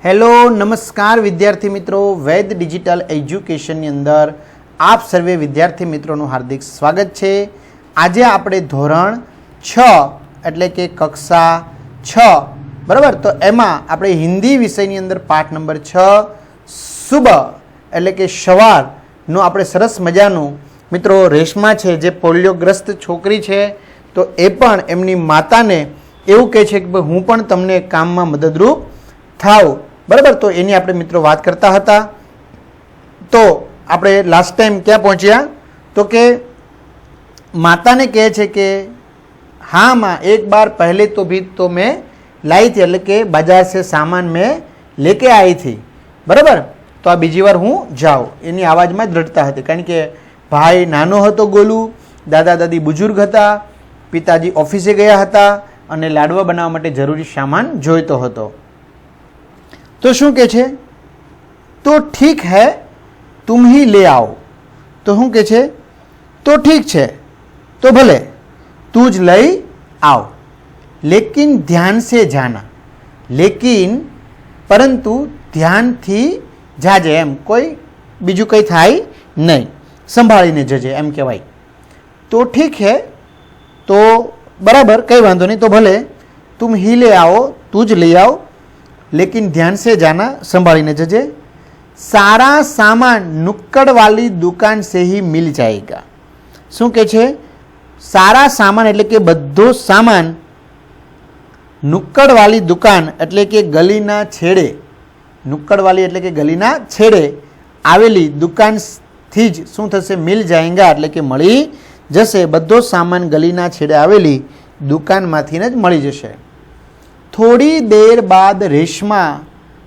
Hello नमस्कार विद्यार्थी मित्रों, वैद डिजिटल एज्युकेशनની અંદર આપ સર્વે વિદ્યાર્થી મિત્રોનું હાર્દિક સ્વાગત છે। આજે આપણે ધોરણ 6 એટલે કે કક્ષા 6 બરાબર, તો એમાં આપણે હિન્દી વિષયની અંદર પાઠ નંબર 6 સુબહ એટલે કે સવારનું આપણે સરસ મજાનું મિત્રો રેશમા છે જે પોલિયોગ્રસ્ત છોકરી છે, તો એ પણ એમની માતાને એવું કહે છે કે હું પણ તમને કામમાં મદદરૂપ થાવ બરાબર। તો એની આપણે મિત્રો વાત કરતા હતા। તો આપણે લાસ્ટ ટાઈમ ક્યાં પહોંચ્યા, તો કે માતાને કહે છે કે हाँ माँ एक बार पहले तो भी तो मैं लाई थी, એટલે કે बाजार से सामान मैं लेके आई थी बराबर। तो आ बीजी વાર હું જાઉં, એની આવાજમાં જ દ્રઢતા હતી, કારણ કે ભાઈ નાનો હતો ગોલુ, દાદા દાદી બુજુર્ગ હતા, પિતાજી ઓફિસે ગયા હતા અને લાડવા બનાવવા માટે જરૂરી સામાન જોઈતો હતો। तो शू के छे, तो ठीक है तुम ही ले आओ। तो शू के छे, तो ठीक है तो भले तू ज लई आओ, लेकिन ध्यान से जाना, लेकिन परंतु ध्यान थी जाजे, एम कोई बीजू कई थाय नहीं, संभाळीने जजे एम कहेवाय। तो ठीक है तो बराबर कई वांधो नहीं, तो भले तुम ही ले आओ, तू ज ले आओ, लेकिन ध्यान से जाना, संभाळीने जजे। सारा सामान नुक्कड़ वाली दुकान से ही मिल जाएगा। शू के छे, सारा सामान एटले के बधो सामान नुक्कड़ वाली दुकान एटले के गलीना छेड़े, नुक्कड़ वाली एटले के गलीना छेड़े आवेली दुकान थी ज शू थशे, मिल जाएगा एटले के मळी जशे। बधो सामान गलीना छेड़े आवेली दुकानमांथी ज मळी जशे। थोड़ी देर बाद रेशमा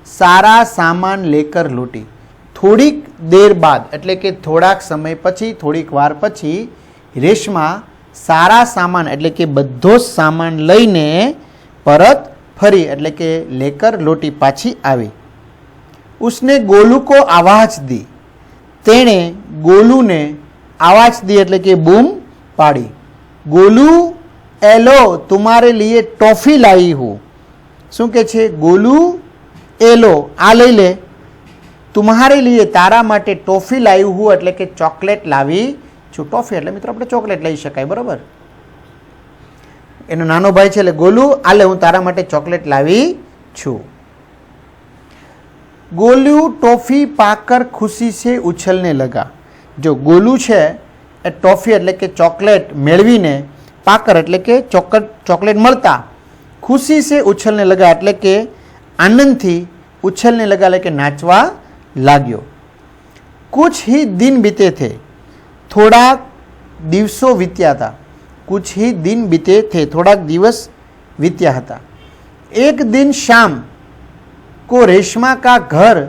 सारा सामान लेकर लौटी। थोड़ी देर बाद एटले के थोड़ाक समय पछी, थोड़ीक वार पछी रेशमा सारा सामान एटले के बधो सामान लईने परत फरी, एटले के लेकर लौटी पाछी आवी। उसने गोलू को आवाज दी, तेणे गोलू ने आवाज दी एटले के बूम पाड़ी, गोलू एलो तुम्हारे लिए टॉफी लाई हूँ। शू के छे, गोलू एलो आ लई ले, तुम्हारे लिए तारा माटे टॉफी लाई हूँ एटले के चॉकलेट लावी छू। टॉफी एटले मित्रों आपणे चॉकलेट लई शकाय बराबर। एनो नानो भाई छे, गोलू आले हूँ तारा माटे चॉकलेट लावी छू। गोलू टॉफी पाकर खुशी से उछलने लगा। जो गोलू छे ए टॉफी एटले के चॉकलेट मेळवीने, पाकर एटले के चॉकलेट मळता खुशी से उछलने लगा, एटले के आनंद थी उछलने लगा, एटले के नाचवा लाग्यो। कुछ ही दिन बीते थे, थोड़ा दिवसों बीत्या था। कुछ ही दिन बीते थे, थोड़ा दिवस बीत्या था। एक दिन शाम को रेशमा का घर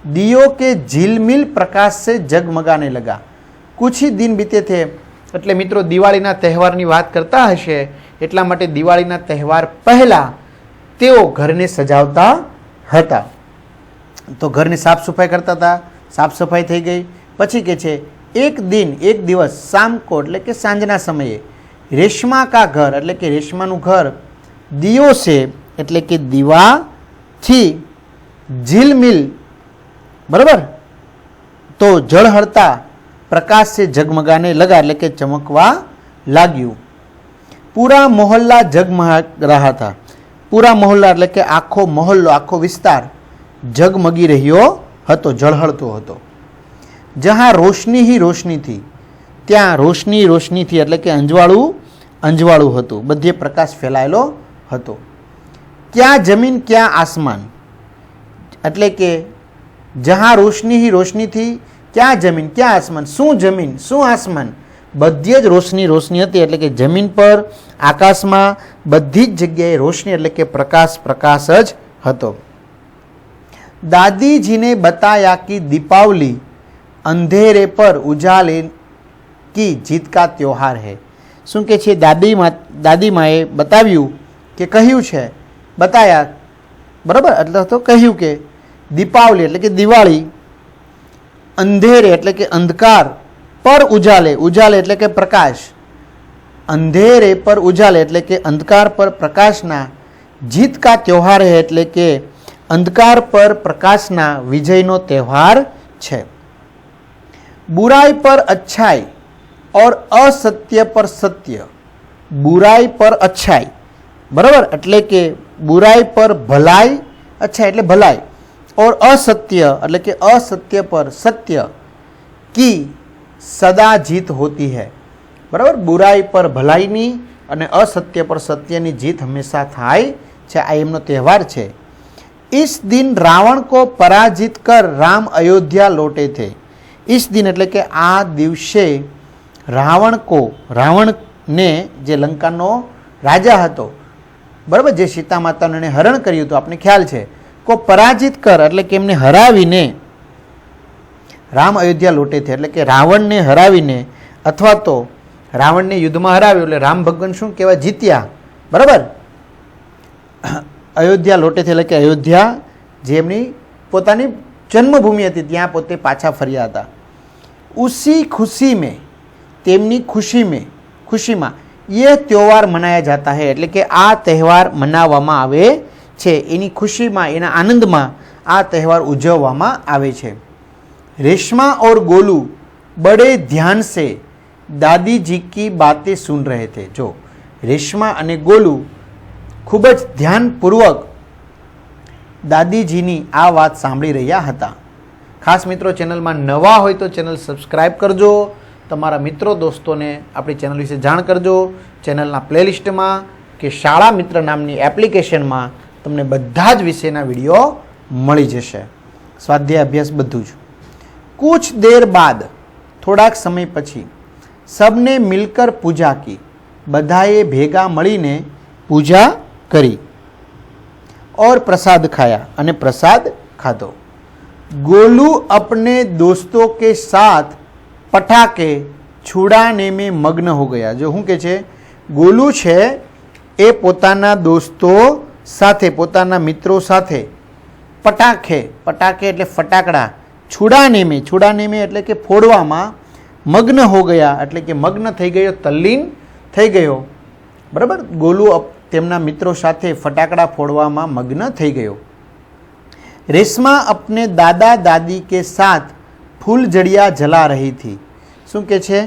दियो के झिलमिल प्रकाश से जगमगाने लगा। कुछ ही दिन बीते थे એટલે મિત્રો દિવાળીના તહેવારની વાત કરતા હશે, એટલા માટે દિવાળીના તહેવાર પહેલા તેઓ ઘરને સજાવતા હતા। તો ઘરની સાફ સફાઈ કરતા હતા, સાફ સફાઈ થઈ ગઈ પછી કે છે એક દિન, એક દિવસ શામ કો એટલે કે સાંજના સમયે રેશમા કા ઘર એટલે કે રેશમાનું ઘર દિયો છે એટલે કે દીવાથી ઝીલમિલ બરાબર, તો ઝળહળતા प्रकाश से जगमगाने लगा એટલે કે ચમકવા લાગ્યું। पूरा मोहल्ला जगमगा रहा था। पूरा मोहल्ला એટલે કે આખો મહોલ્લો, આખો વિસ્તાર જગમગી રહ્યો હતો, ઝળહળતો હતો। जहाँ रोशनी ही रोशनी थी, ત્યાં રોશની રોશની थी એટલે કે અંજવાળું અંજવાળું હતું, બધે પ્રકાશ ફેલાયેલો હતો। क्या जमीन क्या आसमान એટલે કે जहाँ रोशनी ही रोशनी थी, क्या जमीन क्या आसमान, शू जमीन शू आसमान, बधी ज रोशनी रोशनी हती, एटले के जमीन पर आकाश में बधी ज जग्याए रोशनी एटले के प्रकाश प्रकाश ज हतो। दादी जी ने बताया कि दीपावली अंधेरे पर उजाले की जीत का त्योहार है। शू के छे, दादी माए बताव्यू के कह्यू छे, बताया बराबर एटले तो कह्यू के दीपावली एटले के दिवाળી अंधेरे एटले के अंधकार पर उजाले, उजाले एटले के प्रकाश, अंधेरे पर उजाले एटले के अंधकार पर प्रकाशना जीत का त्योहार है, एटले के અંધકાર પર પ્રકાશના વિજયનો તહેવાર છે. बुराई पर अच्छाई और असत्य पर सत्य. बुराई पर अच्छाई बराबर એટલે કે बुराई पर भलाई, अच्छाई એટલે भलाई, और असत्य એટલે કે असत्य पर सत्य की सदा जीत होती है. बराबर बुराई पर भलाईनी અને असत्य पर सत्यની जीत हमेशा થાય છે. આ એમનો તહેવાર છે. इस दिन रावण को पराजित कर राम अयोध्या लौटे थे. इस दिन એટલે કે આ દિવસે રાવણને જે લંકાનો રાજા હતો, બરાબર, જે સીતા માતાને હરણ કર્યું હતું, આપણે ખ્યાલ છે, કો પરાજિત કર એટલે કે એમને હરાવીને રામ અયોધ્યા લોટે છે એટલે કે રાવણને હરાવીને અથવા તો રાવણને યુદ્ધમાં હરાવ્યો એટલે રામ ભગવાન શું કહેવાય, જીત્યા. બરાબર, અયોધ્યા લોટે છે એટલે કે અયોધ્યા જે એમની પોતાની જન્મભૂમિ હતી ત્યાં પોતે પાછા ફર્યા હતા. ઉસી ખુશી મેં, તેમની ખુશીમાં ये त्यौहार मनाया जाता है એટલે કે આ તહેવાર મનાવવામાં આવે છે. એની ખુશીમાં, એના આનંદમાં આ તહેવાર ઉજવવામાં આવે છે. रेशमा और गोलू बड़े ध्यान से दादी जी की बातें सुन रहे थे. जो રેશમા અને ગોલુ ખૂબ જ ધ્યાનપૂર્વક દાદીજીની આ વાત સાંભળી રહ્યા હતા. ખાસ મિત્રો, ચેનલમાં નવા હોય તો ચેનલ સબસ્ક્રાઈબ કરજો. તમારા મિત્રો દોસ્તોને આપણી ચેનલ વિશે જાણ કરજો. ચેનલના પ્લેલિસ્ટમાં કે શાળા મિત્ર નામની એપ્લિકેશનમાં તમને બધા જ વિષયના વિડીયો મળી જશે. સ્વાધ્યાય અભ્યાસ બધું જ. कुछ देर बाद, થોડાક સમય પછી, सबने मिलकर पूजा की. બધાએ ભેગા મળીને પૂજા કરી. और प्रसाद खाया અને પ્રસાદ ખાધો. गोलू अपने दोस्तों के साथ पटाखे छुड़ाने में मग्न हो गया. जो શું કે છે, ગોલુ છે એ પોતાના દોસ્તો સાથે, પોતાના મિત્રો સાથે પટાખે એટલે ફટાકડા, છુડાને મેં એટલે કે ફોડવામાં, મગ્ન હો ગયા એટલે કે મગ્ન થઈ ગયો, તલ્લીન થઈ ગયો. બરાબર, ગોલુ તેમના મિત્રો સાથે ફટાકડા ફોડવામાં મગ્ન થઈ ગયો. રેશમા અપને દાદા દાદી કે સાથ ફૂલઝડિયા જલા રહી थी. શું કે છે,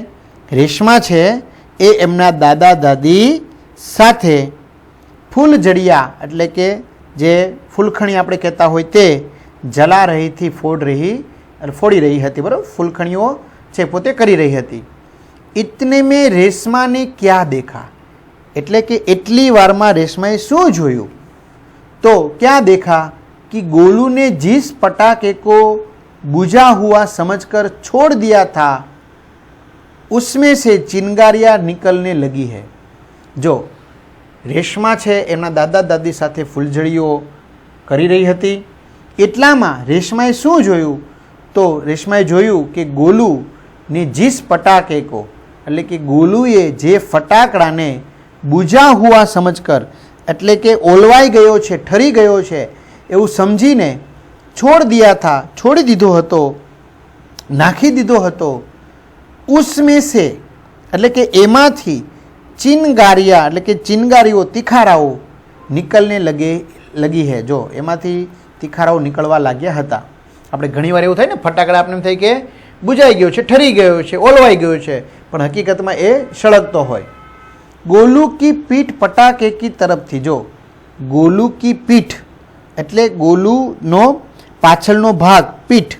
રેશમા છે એ એમના દાદા દાદી સાથે ફૂલઝડિયા એટલે કે જે ફૂલખણી આપણે કહેતા હોય તે જલા રહી થી ફોડી રહી હતી. બરાબર, ફૂલખણીઓ છે પોતે કરી રહી હતી. ઇતને મેં રેશમાને ક્યાં દેખા એટલે કે એટલી વારમાં રેશમાએ શું જોયું, તો ક્યાં દેખા कि गोलू ने जिस पटाखे को बुझा हुआ समझकर छोड़ दिया था उसमें से चिंगारियां निकलने लगी है. जो રેશમા છે એમના દાદા દાદી સાથે ફૂલઝડીઓ કરી રહી હતી. એટલામાં રેશમાએ શું જોયું, તો રેશમાએ જોયું કે ગોલુને જીસ પટાકે કો એટલે કે ગોલુએ જે ફટાકડાને બુઝા હુઆ સમજકર એટલે કે ઓલવાઈ ગયો છે, ઠરી ગયો છે એવું સમજીને છોડ દિયા થા, છોડી દીધો હતો, નાખી દીધો હતો. ઉસમે સે એટલે કે એમાંથી, ચિનગારિયા એટલે કે ચિનગારીઓ, તિખારાઓ, નીકળને લગી હે. જો એમાંથી તિખારાઓ નીકળવા લાગ્યા હતા. આપણે ઘણીવાર એવું થાય ને, ફટાકડા આપણે એમ થાય કે બુજાઈ ગયો છે, ઠરી ગયો છે, ઓલવાઈ ગયો છે, પણ હકીકતમાં એ સળગતો હોય. ગોલુ કી પીઠ પટાકે કી તરફથી. જો ગોલુ કી પીઠ એટલે ગોલુનો પાછળનો ભાગ, પીઠ,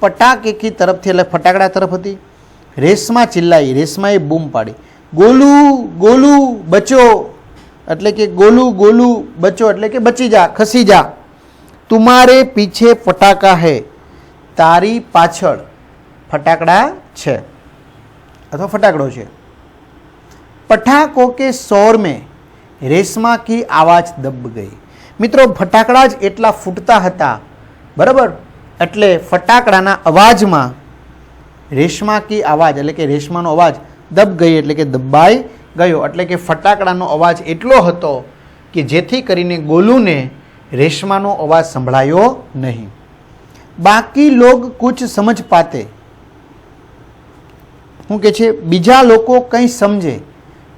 પટાકે કી તરફથી એટલે ફટાકડા તરફ હતી. રેશમા ચિલ્લાઈ, રેશમાએ બૂમ પાડી, ગોલુ ગોલુ બચો એટલે કે ગોલુ ગોલુ બચો એટલે કે બચી જા, ખસી જા. તુમારે પીછે પટાકા હે, તારી પાછળ ફટાકડા છે અથવા ફટાકડો છે. પટાકો કે શોર મેં રેશમા કી આવાજ દબ ગઈ. મિત્રો, ફટાકડા જ એટલા ફૂટતા હતા, બરાબર, એટલે ફટાકડાના અવાજમાં રેશમા કી આવાજ એટલે કે રેશમાનો અવાજ દબ ગઈ એટલે કે દબાઈ ગયો. એટલે કે ફટાકડાનો અવાજ એટલો હતો કે જેથી કરીને ગોલુને રેશમાનો અવાજ સંભળાયો નહીં. બાકી લોગ કુછ સમજ પાતે. શું કે છે, બીજા લોકો કંઈ સમજે.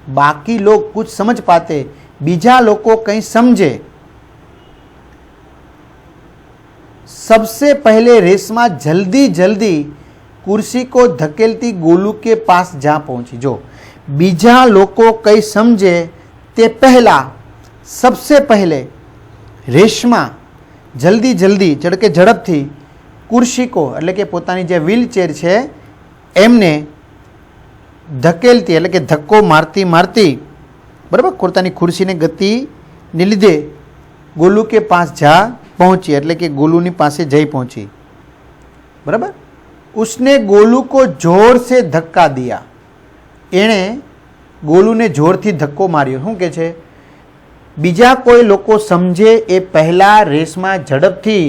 બાકી લોગ કુછ સમજ પાતે, બીજા લોકો કંઈ સમજે. सबसे पहले रेशमा जल्दी जल्दी कुर्सी को धकेलती गोलू के पास जा पहुंची। जो बीजा लोको कई समझे ते पहला सबसे पहले रेशमा जल्दी जल्दी जड़के झड़पथी कुर्सी को એટલે કે પોતાની જે વ્હીલચેર છે એમને ધકેલતી એટલે કે ધક્કો મારતી મારતી બરાબર પોતાની ખુરશીને ગતિને લીધે गोलू के पास जा पहुंची એટલે કે गोलूनी पासे जई पहुंची। बराबर उसने गोलू को जोर से धक्का दिया। एणे गोलू ने जोर थी धक्को मार्यो। શું કે છે બીજા કોઈ લોકો સમજે એ પહેલા રેશમા ઝડપથી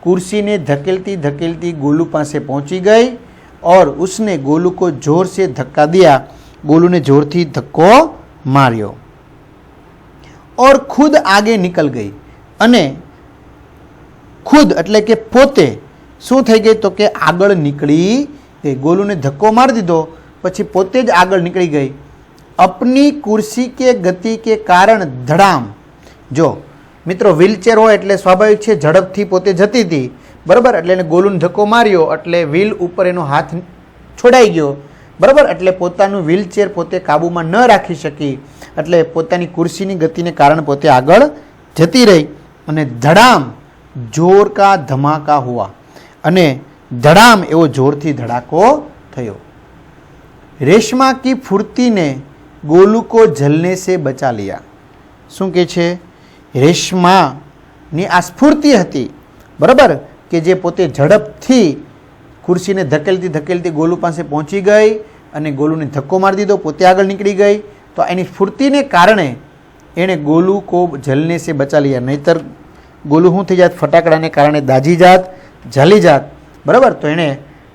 कुर्सी ने धकेलती धकेलती गोलू पास पहुंची गई और उसने गोलू को जोर से धक्का दिया। गोलू ने जोर थी धक्को मार्यो और खुद आगे निकल गई। अने खुद એટલે કે પોતે શું થઈ ગઈ તો કે આગળ નીકળી ગઈ। गोलू ने धक्को मार दीधो પછી પોતે જ આગળ નીકળી ગઈ। अपनी कुर्सी के गति के कारण धड़ाम। जो मित्रों व्हीलचेर हो एटले स्वाभाविक है झड़पथी पोते जती थी बराबर एटले गोलूने धक्को मार्यो एटले व्हील उपर एनो हाथ छोड़ाई गयो बराबर एटले पोतानुं व्हीलचेर पोते काबूमां न राखी शकी एटले पोतानी कुर्सीनी गतिने कारण पोते आगळ जती रही अने धड़ाम जोर का धमाका हुआ अने धड़ाम एवो जोरथी धड़ाको थयो। रेशमा की फुर्ती ने गोलू को जलने से बचा लिया। शुं के छे रेशमानी आ स्फूर्ति हती बराबर के जे पोते झड़पथी खुर्शीने धकेलती धकेलती गोलू पासे पहुंची गई अने गोलूने धक्को मारी दीधो पोते आगळ निकળી गई। तो एनी स्फूर्तिने कारणे एणे गोलू को जलने से बचा लिया। नहींतर गोलू शुं थई जात फटाकडाने कारणे दाजी जात जली जात बराबर। तो एणे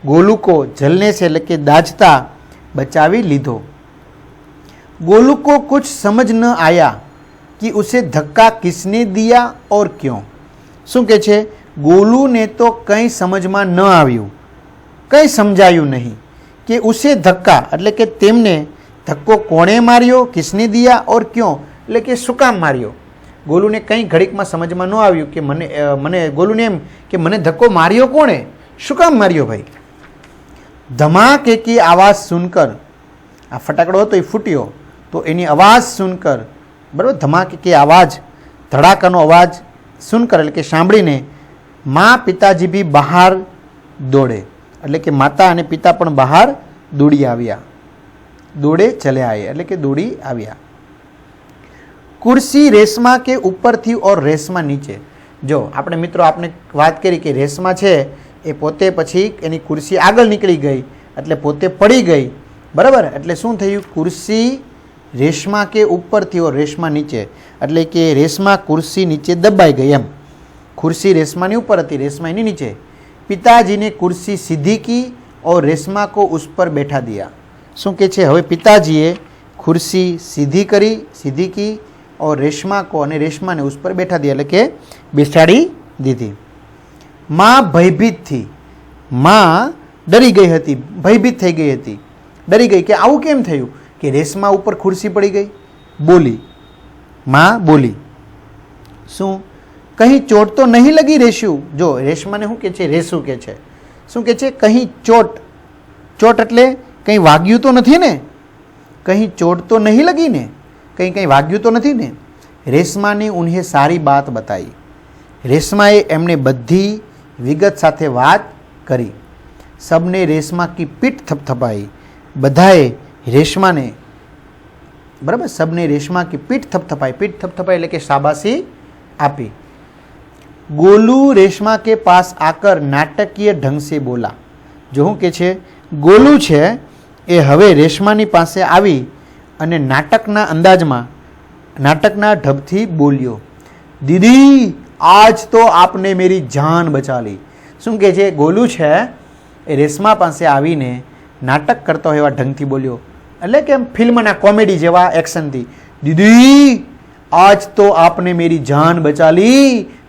गोलू को जलने से એટલે કે दाजता बचावी लीधो। गोलू को कुछ समझ न आया कि उसे धक्का किसने दिया और क्यों। શું કે છે गोलू ने तो कई समझ में न आव्યું कई समझाયું नहीं कि उसे धक्का એટલે કે તેમને धक्को कोणे मार्यो किसने दिया और क्यों એટલે કે શું કામ मार्यो। गोलू ने कई घड़ीक में समझ में न आव्યું कि मने गोलू ने एम कि मने धक्को मार्यो कोणे શું કામ मार्यो भाई। धमाके की आवाज़ सुनकर आ फटाकड़ो હતો એ ફૂટ્યો तो एनी आवाज़ सुनकर बराबर धमाके की आवाज़ धड़ाकानो अवाज सुनकर એટલે કે સાંભળીને माँ पिताजी भी बहार दौड़े એટલે કે माता અને पिता પણ બહાર દોડી આવ્યા દોડે ચલે આए એટલે કે દોડી આવ્યા। कुर्सी रेशमा के ऊपर थी और रेशमा नीचे। जो આપણે મિત્રો આપણે વાત કરી કે રેશમા છે એ પોતે પછી એની कुर्सी આગળ નીકળી ગઈ એટલે પોતે પડી ગઈ બરાબર। એટલે શું થયું कुर्सी रेशमा के ऊपर थी और रेशमा नीचे એટલે કે રેશમા कुर्सी नीचे दबाई गई एम। कुर्सी रेशमा ની ऊपर थी रेशमा ની नीचे। पिताजी ने कुर्सी सीधी की और रेशमा को उस पर बैठा दिया। શું કે છે હવે पिताजीए कुर्सी सीधी की और रेशमा को અને रेशमा ने उस पर बैठा दिया એટલે કે બેસાડી દીધી। माँ भयभीत थी। माँ डरी गई हती भयभीत થઈ ગઈ હતી डरी गई कि આવું કેમ થયું कि रेशमा ऊपर खुर्सी पड़ी गई। बोली माँ बोली शू कहीं चोट तो नहीं लगी रेशू। जो रेशमा ने शू के रेशू के शू के कहीं चोट एटले कहीं वाग्यू तो नहीं ने कहीं चोट तो नहीं लगी ने कहीं कहीं वाग्यू तो नहीं ने। रेशमा ने उन्हें सारी बात बताई। रेशमाए एमने बधी विगत साथे बात करी। सबने रेशमा की पीठ थपथपाई। बधाए रेशमा ने बराबर सबने रेशमा की पीठ थपथपाई એટલે કે શાબાશી આપી। गोलू रेशमा के पास आकर नाटकीय ढंग से बोला। जो हूँ के छे गोलू छे ए हवे रेशमानी पासे आवी अने नाटकना अंदाजमां नाटकना ढबथी बोल्यो दीदी आज तो आपने मेरी जान बचा ली। शुं के छे गोलू छे ए रेशमा पासे आवीने नाटक करता हो एवा ढंगथी बोल्यो એટલે કે फिल्मना कॉमेडी जेवा एक्शन थी दीदी आज तो आपने मेरी जान बचा ली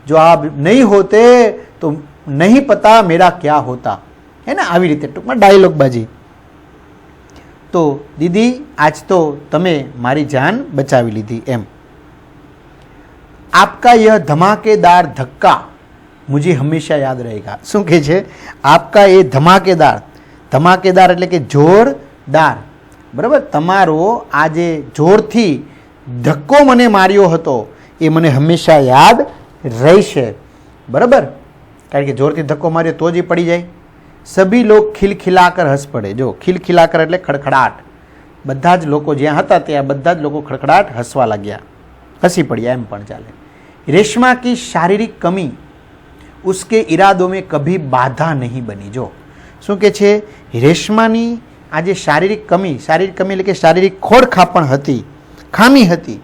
जो आप नहीं होते तो नहीं पता मेरा क्या होता है ना। આવી રીતે ટૂંકમાં ડાયલોગ બાજી। तो दीदी आज तो तमे मारी जान बचावी लीधी एम। आपका यह धमाकेदार धक्का मुझे हमेशा याद रहेगा। શું કહે છે? આપકા એ ધમાકેદાર, ધમાકેદાર એટલે કે જોરદાર, બરાબર, તમારો આ જે જોરથી ધક્કો મને માર્યો હતો એ મને હંમેશા યાદ રહેશે, બરાબર, કારણ કે જોરથી ધક્કો માર્યો તો જ એ પડી જાય। સભી લોગ ખિલખિલાકર હસ પડે। જો ખિલખિલાકર એટલે ખડખડાટ, બધા જ લોકો જ્યાં હતા ત્યાં બધા જ લોકો ખડખડાટ હસવા લાગ્યા, હસી પડ્યા એમ પણ ચાલે। રેશમા की शारीरिक कमी उसके इरादों में कभी बाधा नहीं बनी। जो શું કે છે? રેશમાની આ જે શારીરિક કમી એટલે કે શારીરિક ખોડખાપણ હતી, ખામી હતી,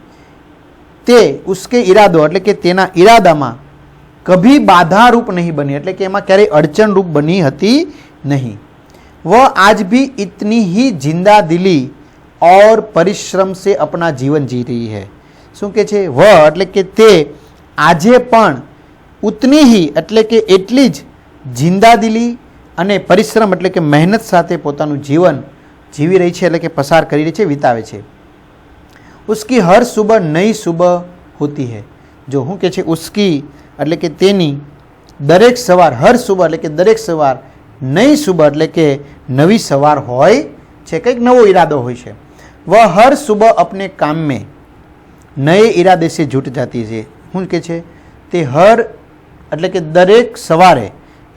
તે ઉસકે ઈરાદો એટલે કે તેના ઈરાદામાં કભી બાધારૂપ નહીં બની, એટલે કે એમાં ક્યારેય અડચણરૂપ બની હતી નહીં। वह आज भी इतनी ही जिंदा दिली और परिश्रम से अपना जीवन जी रही है। શું કે છે? वह એટલે કે તે આજે પણ ઉતની ही એટલે કે એટલી જ જિંદાદિલી અને પરિશ્રમ એટલે કે મહેનત સાથે પોતાનું જીવન જીવી રહી છે, એટલે કે પસાર કરી રહી છે, વિતાવે છે। उसकी हर सुबह नई सुबह होती है। जो શું કે છે? उसकी એટલે કે તેની દરેક સવાર, હર સુબહ એટલે કે દરેક સવાર, નઈ સુબહ એટલે કે નવી સવાર હોય છે, કંઈક નવો ઈરાદો હોય છે। वह हर सुबह अपने काम में नए इरादे से जुट जाती है। શું કે છે? તે હર એટલે કે દરેક સવારે,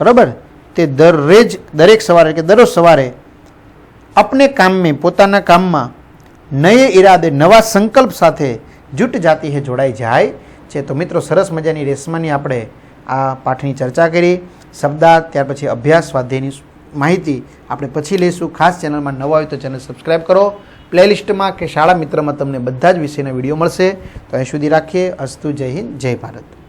બરાબર, તે દરેક સવારે એટલે કે દરરોજ સવારે અપને કામ મેં પોતાના કામમાં નયે ઈરાદે નવા સંકલ્પ સાથે જૂટ જાતી હે જોડાઈ જાય છે। તો મિત્રો સરસ મજાની રેશમાની આપણે આ પાઠની ચર્ચા કરી, શબ્દાર્થ, ત્યાર પછી અભ્યાસ, સ્વાધ્યાયની માહિતી આપણે પછી લઈશું। ખાસ ચેનલમાં નવા હોય તો ચેનલ સબસ્ક્રાઈબ કરો। પ્લેલિસ્ટમાં કે શાળા મિત્રમાં તમને બધા જ વિષયના વિડીયો મળશે। તો અહીં સુધી રાખીએ। અસ્તુ, જય હિન્દ, જય ભારત।